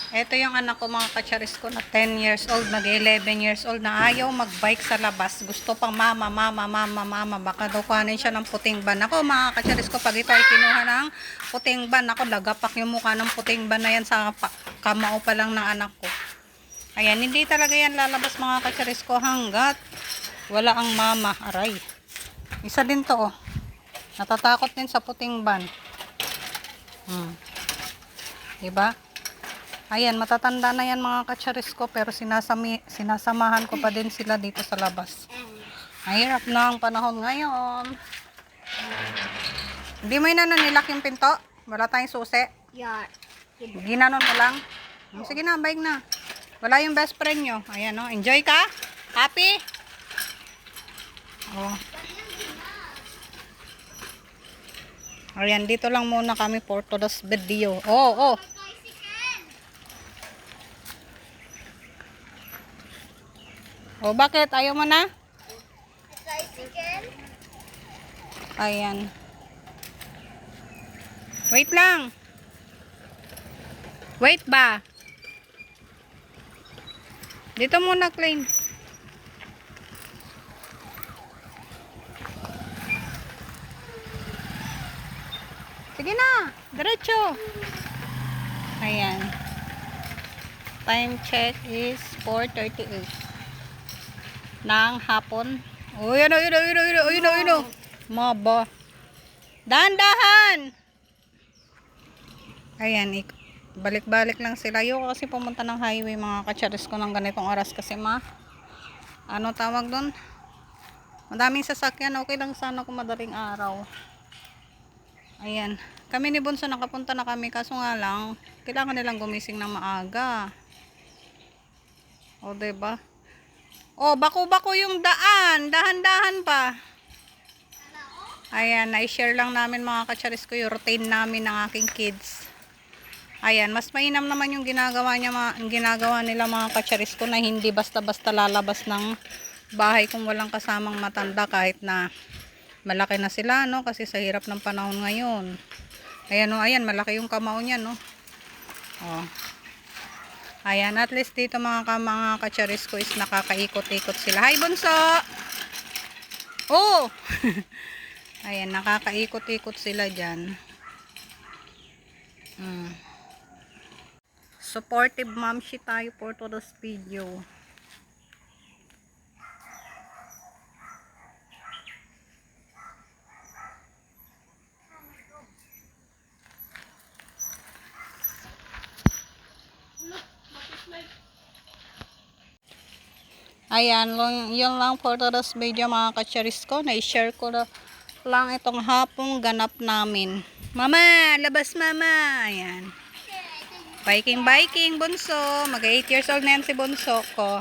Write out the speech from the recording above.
Ito yung anak ko mga kacharis ko na 10 years old, nag-11 years old na ayaw mag-bike sa labas. Gusto pang mama. Baka daw kuhanin siya ng puting ban. Ako mga kacharis ko, pag ito ay kinuha ng puting ban, ako lagapak yung mukha ng puting ban na yan sa kamao pa lang ng anak ko. Ayan, hindi talaga yan lalabas mga kacharis ko hanggat wala ang mama. Aray. Isa din to oh. Natatakot din sa puting ban. Diba? Ayan, matatanda na yan mga kacharis ko, pero sinasamahan ko pa din sila dito sa labas. Mahirap na ang panahon ngayon. Hindi mo inanilak yung pinto? Wala tayong susi? Yeah. Ginanon mo lang? Sige na, bike na. Wala yung best friend nyo. Ayan o, enjoy ka? Happy? Oh. Ayan, dito lang muna kami for today's video. Oh. O, bakit? Ayaw mo na? Tricycle? Ayan. Wait lang. Wait ba? Dito muna, Klein. Sige na. Diretso. Ayan. Time check is 4:38. ng hapon. Ayun. Maba. Dahan-dahan. Ayan, balik-balik lang sila. Ayoko kasi pumunta ng highway mga kacharis ko ng ganitong oras kasi ano tawag doon? Madaming sasakyan. Okay lang sana kung madaling araw. Ayan. Kami ni Bunso nakapunta na kami kaso nga lang kailangan nilang gumising ng maaga. O, diba? Oh, bako-bako yung daan. Dahan-dahan pa. Ayan, na-share lang namin mga kacharis ko yung routine namin ng aking kids. Ayan, mas mainam naman yung ginagawa nila mga kacharis ko na hindi basta-basta lalabas ng bahay kung walang kasamang matanda kahit na malaki na sila, no? Kasi sa hirap ng panahon ngayon. Ayan, oh, ayan, malaki yung kamao niya, no? Oh. Ayan, at least dito mga kacharis ko is nakakaikot-ikot sila. Hi, Bunso! Oh! Ayan, nakakaikot-ikot sila dyan. Supportive momshi tayo for today's video. Ayan, yun lang for today's video mga kacharis ko. Na-share ko na lang itong hapong ganap namin. Mama, labas mama. Ayan. Biking, Bunso. Mag 8 years old na yan si Bunso ko.